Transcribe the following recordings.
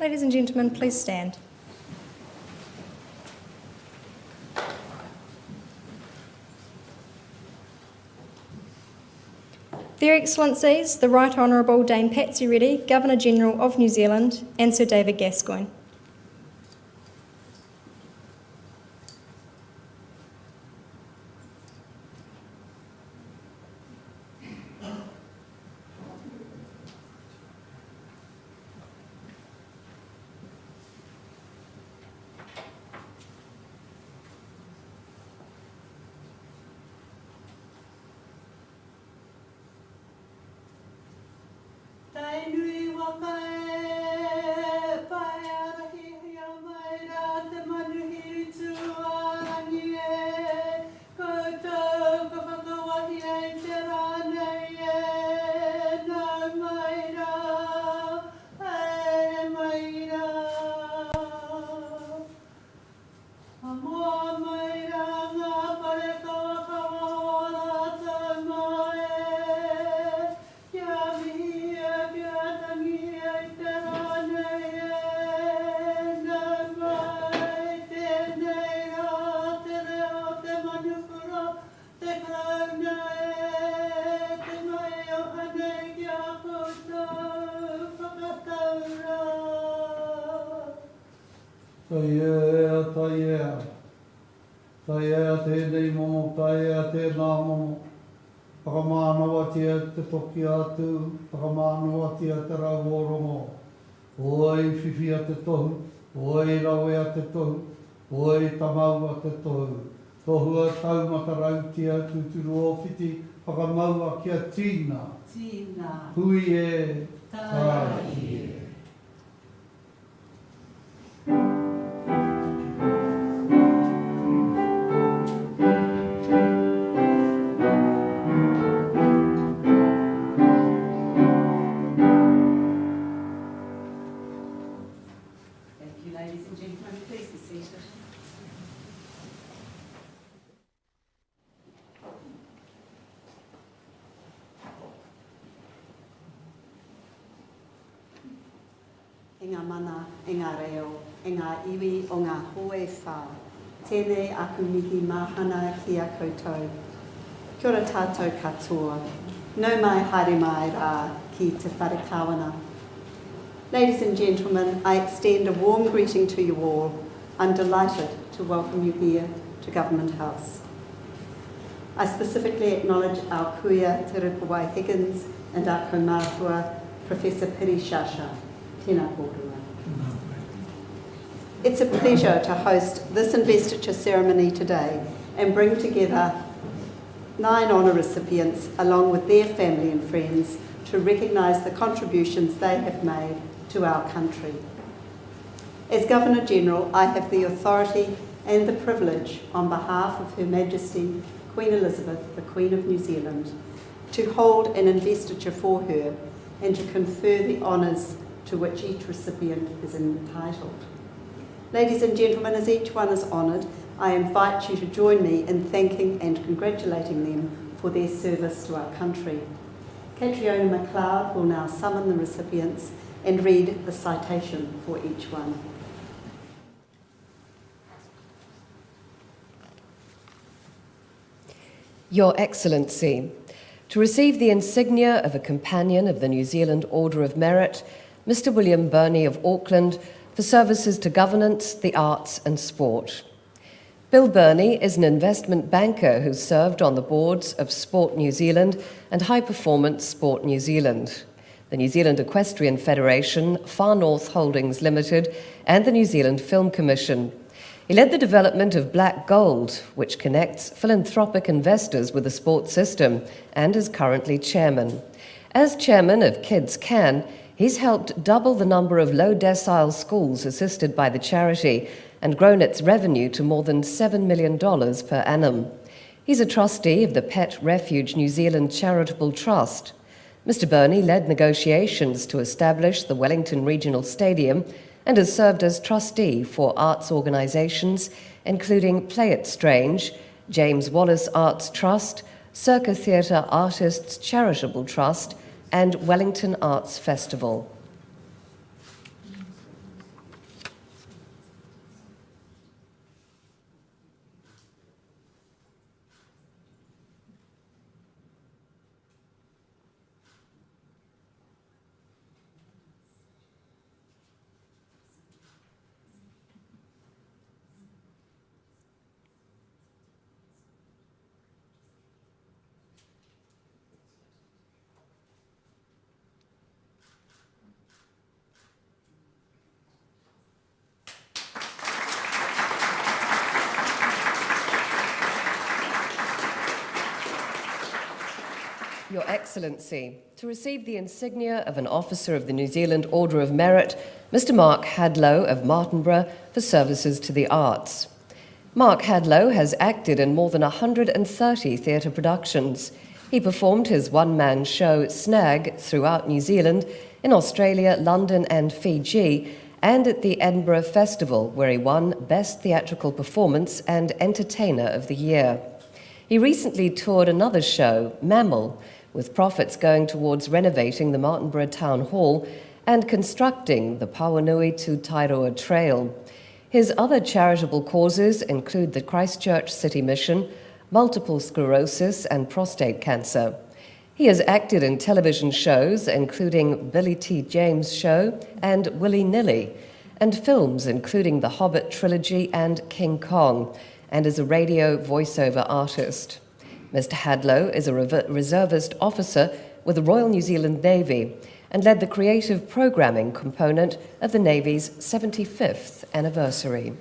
Ladies and gentlemen, please stand. Their Excellencies, the Right Honourable Dame Patsy Reddy, Governor-General of New Zealand, and Sir David Gascoigne. Taia tēnei momo, taia tēnā momo. Whakamānawa tia te toki atu, whakamānawa tia te rauorongo. Oi whiwhi a te tohu, oi rawe a te tohu, oi tamau a te tohu. Tohua taumata rautia tuturu o whiti, whakamaua kia tīna. Tīna. Hui e tai e. Ngā mana, ngā reo, ngā iwi o ngā hoe whā. Tēnei aku mihi mahana ki a koutou. Kia ora tātou katoa. Nau mai haere mai rā ki te whare kawana. Ladies and gentlemen, I extend a warm greeting to you all. I'm delighted to welcome you here to Government House. I specifically acknowledge our kuia Te Rupawai Higgins and our kaumātua, Professor Peter Turnbull. Tēnā kōrua. It's a pleasure to host this investiture ceremony today and bring together 9 honour recipients along with their family and friends to recognise the contributions they have made to our country. As Governor-General, I have the authority and the privilege on behalf of Her Majesty Queen Elizabeth, the Queen of New Zealand, to hold an investiture for her and to confer the honours to which each recipient is entitled. Ladies and gentlemen, as each one is honoured, I invite you to join me in thanking and congratulating them for their service to our country. Catriona MacLeod will now summon the recipients and read the citation for each one. Your Excellency, to receive the insignia of a Companion of the New Zealand Order of Merit, Mr. William Birnie of Auckland, for services to governance, the arts and sport. Bill Birnie is an investment banker who served on the boards of Sport New Zealand and High Performance Sport New Zealand, the New Zealand Equestrian Federation, Far North Holdings Limited, and the New Zealand Film Commission. He led the development of Black Gold, which connects philanthropic investors with the sports system, and is currently chairman. As chairman of Kids Can, he's helped double the number of low-decile schools assisted by the charity and grown its revenue to more than $7 million per annum. He's a trustee of the Pet Refuge New Zealand Charitable Trust. Mr. Birnie led negotiations to establish the Wellington Regional Stadium and has served as trustee for arts organisations, including Play It Strange, James Wallace Arts Trust, Circa Theatre Artists Charitable Trust, and Wellington Arts Festival. Your Excellency, to receive the insignia of an Officer of the New Zealand Order of Merit, Mr. Mark Hadlow of Martinborough for services to the arts. Mark Hadlow has acted in more than 130 theatre productions. He performed his one-man show Snag throughout New Zealand, in Australia, London and Fiji, and at the Edinburgh Festival, where he won Best Theatrical Performance and Entertainer of the Year. He recently toured another show, Mammal, with profits going towards renovating the Martinborough Town Hall and constructing the Pawanui to Tairoa Trail. His other charitable causes include the Christchurch City Mission, multiple sclerosis and prostate cancer. He has acted in television shows including Billy T. James' Show and Willy-Nilly, and films including The Hobbit trilogy and King Kong, and is a radio voiceover artist. Mr. Hadlow is a reservist officer with the Royal New Zealand Navy and led the creative programming component of the Navy's 75th anniversary.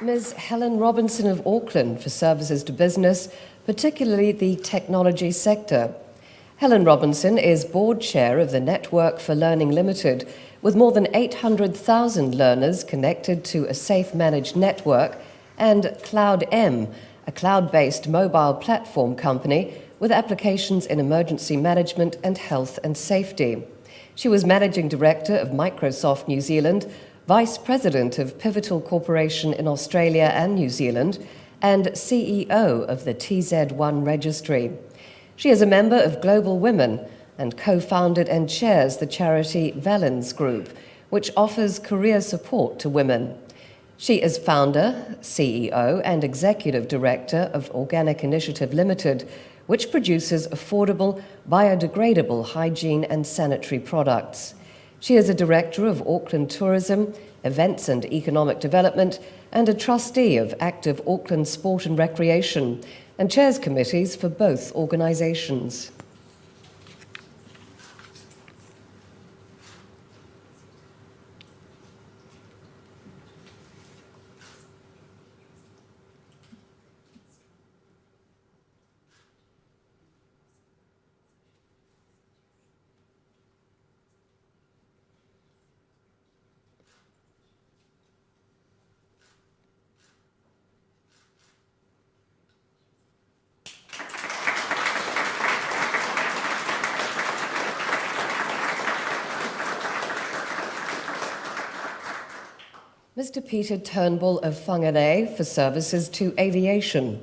Ms. Helen Robinson of Auckland for services to business, particularly the technology sector. Helen Robinson is board chair of the Network for Learning Limited, with more than 800,000 learners connected to a safe managed network, and Cloud M, a cloud-based mobile platform company with applications in emergency management and health and safety. She was managing director of Microsoft New Zealand, Vice President of Pivotal Corporation in Australia and New Zealand, and CEO of the TZ1 Registry. She is a member of Global Women and co-founded and chairs the charity Valens Group, which offers career support to women. She is founder, CEO, and executive director of Organic Initiative Limited, which produces affordable, biodegradable hygiene and sanitary products. She is a director of Auckland Tourism, Events and Economic Development, and a trustee of Active Auckland Sport and Recreation, and chairs committees for both organisations. Mr. Peter Turnbull of Whangarei for services to aviation.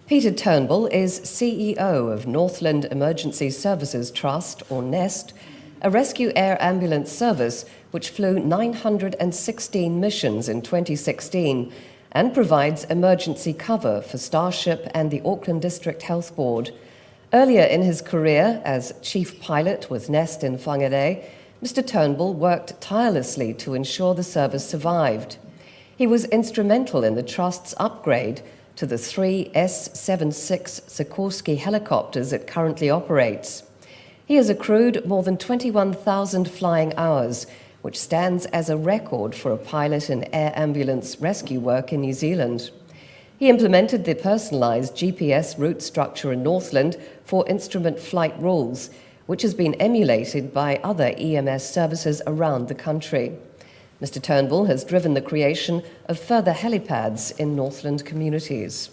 Peter Turnbull is CEO of Northland Emergency Services Trust, or NEST, a rescue air ambulance service which flew 916 missions in 2016 and provides emergency cover for Starship and the Auckland District Health Board. Earlier in his career as chief pilot with NEST in Whangarei, Mr. Turnbull worked tirelessly to ensure the service survived. He was instrumental in the Trust's upgrade to the 3 S-76 Sikorsky helicopters it currently operates. He has accrued more than 21,000 flying hours, which stands as a record for a pilot in air ambulance rescue work in New Zealand. He implemented the personalised GPS route structure in Northland for instrument flight rules, which has been emulated by other EMS services around the country. Mr. Turnbull has driven the creation of further helipads in Northland communities.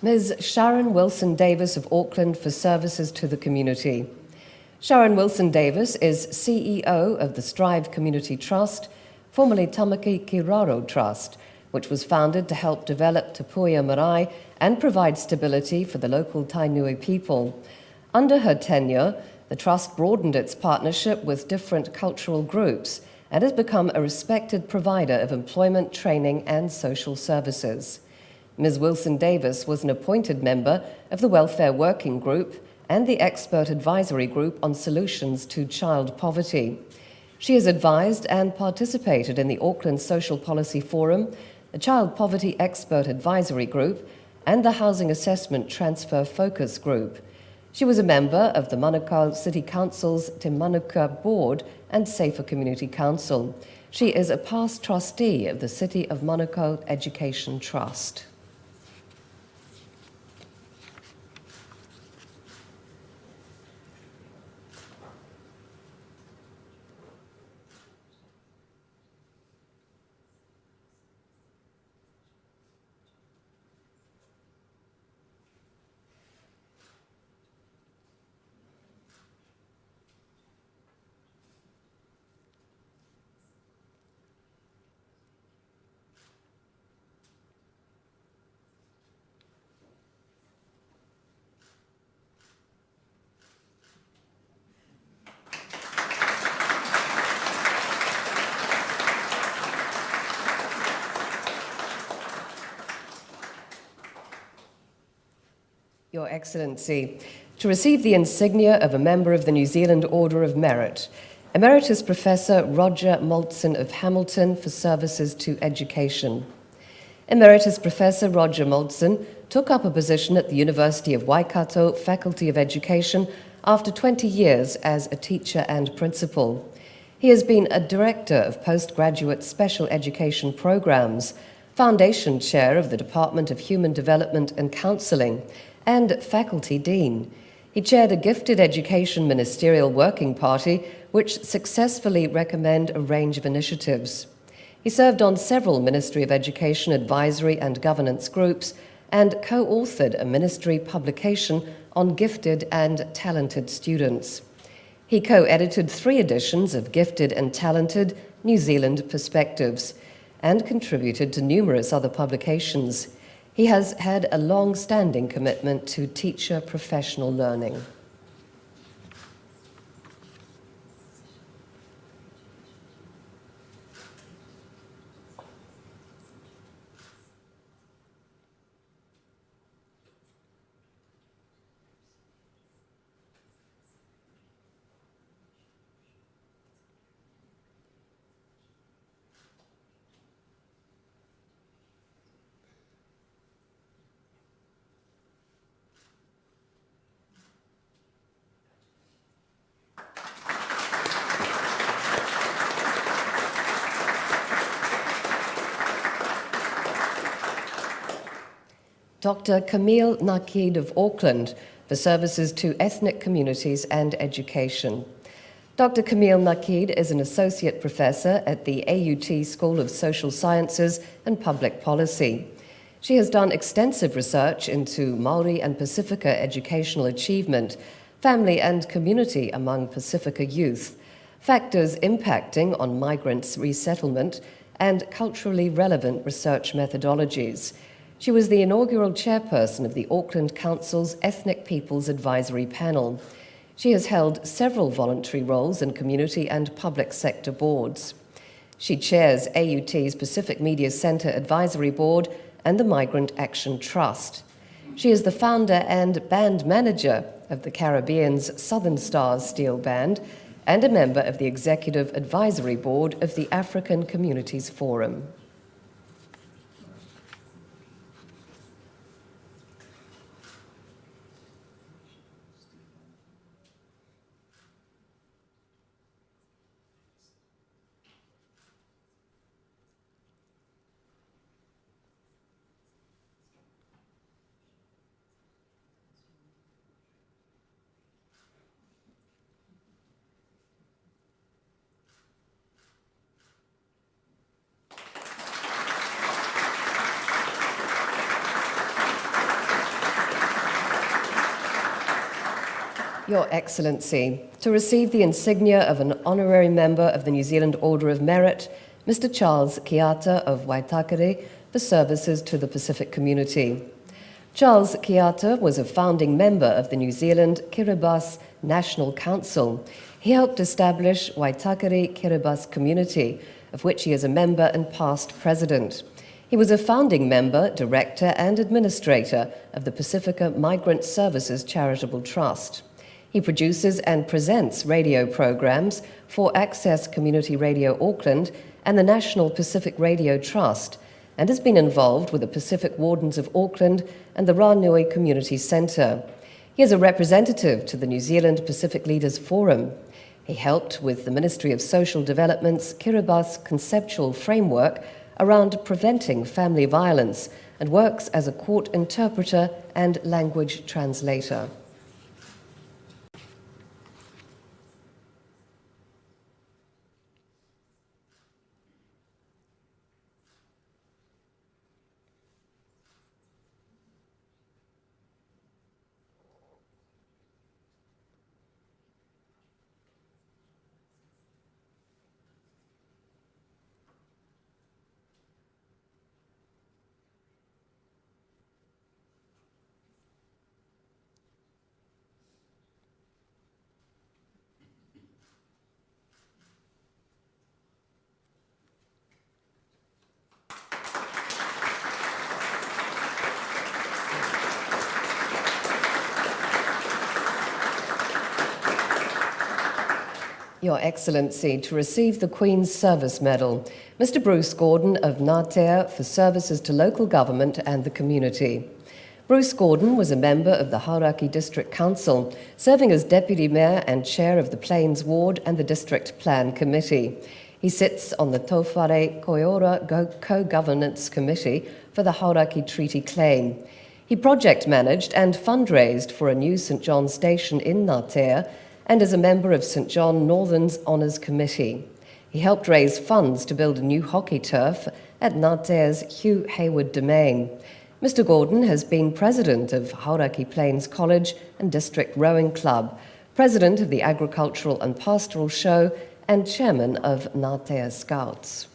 Ms. Sharon Wilson-Davis of Auckland for services to the community. Sharon Wilson-Davis is CEO of the Strive Community Trust, formerly Tamaki Kiraro Trust, which was founded to help develop Te Puia Marae and provide stability for the local Tainui people. Under her tenure, the Trust broadened its partnership with different cultural groups and has become a respected provider of employment, training and social services. Ms. Wilson-Davis was an appointed member of the Welfare Working Group and the Expert Advisory Group on Solutions to Child Poverty. She has advised and participated in the Auckland Social Policy Forum, the Child Poverty Expert Advisory Group, and the Housing Assessment Transfer Focus Group. She was a member of the Manukau City Council's Te Manuka Board and Safer Community Council. She is a past trustee of the City of Manukau Education Trust. Your Excellency, to receive the insignia of a member of the New Zealand Order of Merit, Emeritus Professor Roger Moltzen of Hamilton for services to education. Emeritus Professor Roger Moltzen took up a position at the University of Waikato Faculty of Education after 20 years as a teacher and principal. He has been a Director of Postgraduate Special Education Programs, Foundation Chair of the Department of Human Development and Counselling, and Faculty Dean. He chaired a Gifted Education Ministerial Working Party, which successfully recommended a range of initiatives. He served on several Ministry of Education advisory and governance groups and co-authored a ministry publication on gifted and talented students. He co-edited 3 editions of Gifted and Talented New Zealand Perspectives and contributed to numerous other publications. He has had a long-standing commitment to teacher professional learning. Dr. Camille Nakhid of Auckland for services to ethnic communities and education. Dr. Camille Nakhid is an Associate Professor at the AUT School of Social Sciences and Public Policy. She has done extensive research into Māori and Pacifica educational achievement, family and community among Pacifica youth, factors impacting on migrants' resettlement, and culturally relevant research methodologies. She was the inaugural chairperson of the Auckland Council's Ethnic Peoples Advisory Panel. She has held several voluntary roles in community and public sector boards. She chairs AUT's Pacific Media Centre Advisory Board and the Migrant Action Trust. She is the founder and band manager of the Caribbean's Southern Stars Steel Band and a member of the Executive Advisory Board of the African Communities Forum. Your Excellency, to receive the insignia of an honorary member of the New Zealand Order of Merit, Mr. Charles Kiata of Waitakere, for services to the Pacific community. Charles Kiata was a founding member of the New Zealand Kiribati National Council. He helped establish Waitakere Kiribati community, of which he is a member and past president. He was a founding member, director and administrator of the Pacifica Migrant Services Charitable Trust. He produces and presents radio programs for Access Community Radio Auckland and the National Pacific Radio Trust, and has been involved with the Pacific Wardens of Auckland and the Ranui Community Centre. He is a representative to the New Zealand Pacific Leaders Forum. He helped with the Ministry of Social Development's Kiribati conceptual framework around preventing family violence and works as a court interpreter and language translator. Your Excellency, to receive the Queen's Service Medal, Mr. Bruce Gordon of Ngatea for services to local government and the community. Bruce Gordon was a member of the Hauraki District Council, serving as Deputy Mayor and Chair of the Plains Ward and the District Plan Committee. He sits on the Tōwhare Koiora Co-Governance Committee for the Hauraki Treaty Claim. He project managed and fundraised for a new St John station in Ngatea, and is a member of St John Northern's Honours Committee. He helped raise funds to build a new hockey turf at Ngatea's Hugh Hayward Domain. Mr Gordon has been president of Hauraki Plains College and District Rowing Club, president of the Agricultural and Pastoral Show, and chairman of Ngatea Scouts.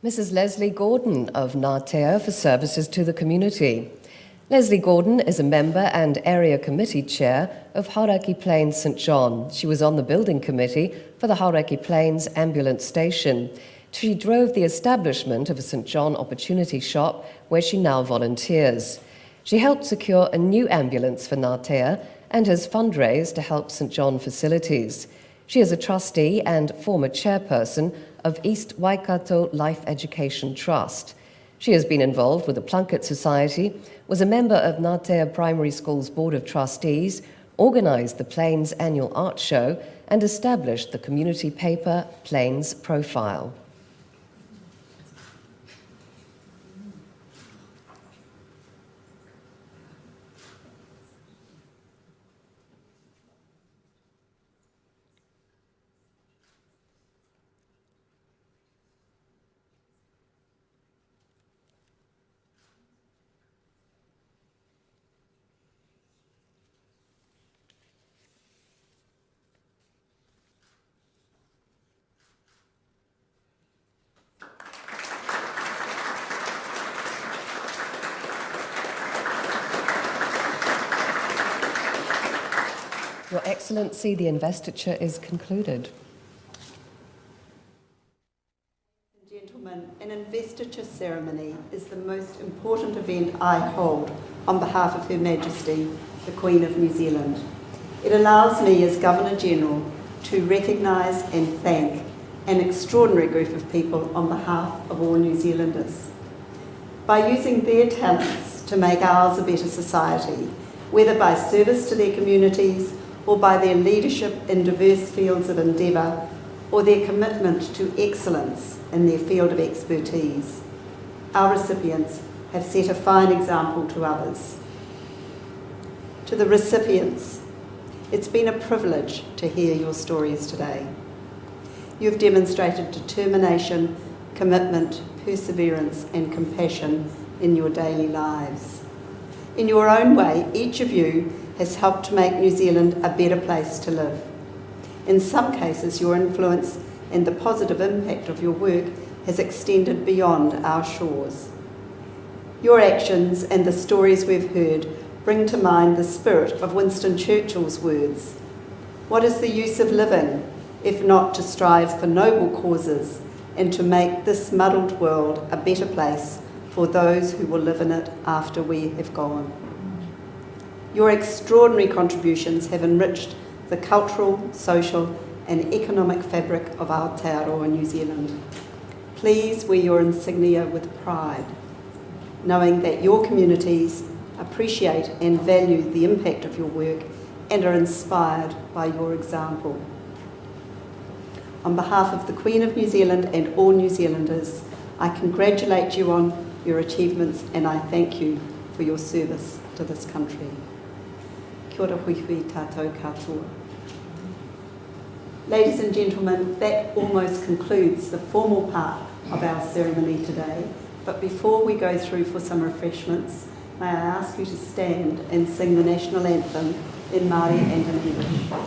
Mrs. Lesley Gordon of Ngatea for services to the community. Lesley Gordon is a member and area committee chair of Hauraki Plains St John. She was on the building committee for the Hauraki Plains ambulance station. She drove the establishment of a St John opportunity shop where she now volunteers. She helped secure a new ambulance for Ngatea and has fundraised to help St John facilities. She is a trustee and former chairperson of East Waikato Life Education Trust. She has been involved with the Plunkett Society, was a member of Ngatea Primary School's Board of Trustees, organised the Plains Annual Art Show, and established the community paper Plains Profile. Your Excellency, the investiture is concluded. Gentlemen, an investiture ceremony is the most important event I hold on behalf of Her Majesty, the Queen of New Zealand. It allows me as Governor-General to recognise and thank an extraordinary group of people on behalf of all New Zealanders. By using their talents to make ours a better society, whether by service to their communities or by their leadership in diverse fields of endeavour or their commitment to excellence in their field of expertise, our recipients have set a fine example to others. To the recipients, it's been a privilege to hear your stories today. You've demonstrated determination, commitment, perseverance and compassion in your daily lives. In your own way, each of you has helped to make New Zealand a better place to live. In some cases, your influence and the positive impact of your work has extended beyond our shores. Your actions and the stories we've heard bring to mind the spirit of Winston Churchill's words. What is the use of living if not to strive for noble causes and to make this muddled world a better place for those who will live in it after we have gone? Your extraordinary contributions have enriched the cultural, social and economic fabric of Aotearoa New Zealand. Please wear your insignia with pride, knowing that your communities appreciate and value the impact of your work and are inspired by your example. On behalf of the Queen of New Zealand and all New Zealanders, I congratulate you on your achievements and I thank you for your service to this country. Kia ora hui hui tātou katoa. Ladies and gentlemen, that almost concludes the formal part of our ceremony today. But before we go through for some refreshments, may I ask you to stand and sing the national anthem in Māori and in English.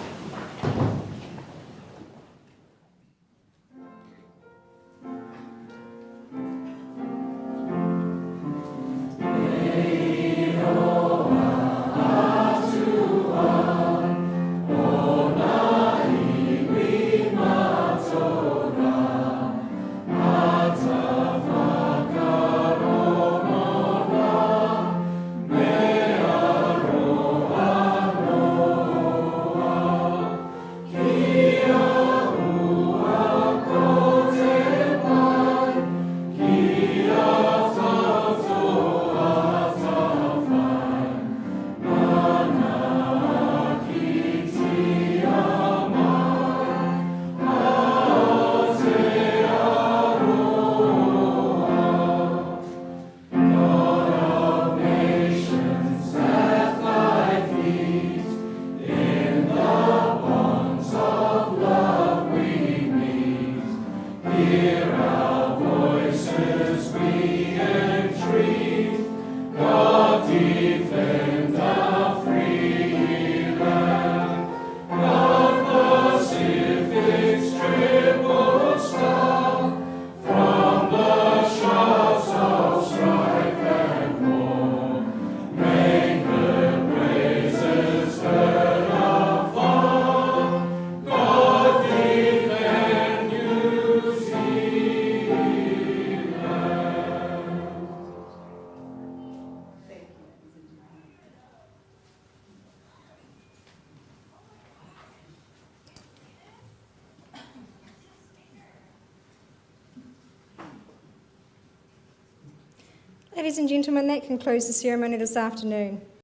Ladies and gentlemen, that concludes the ceremony this afternoon.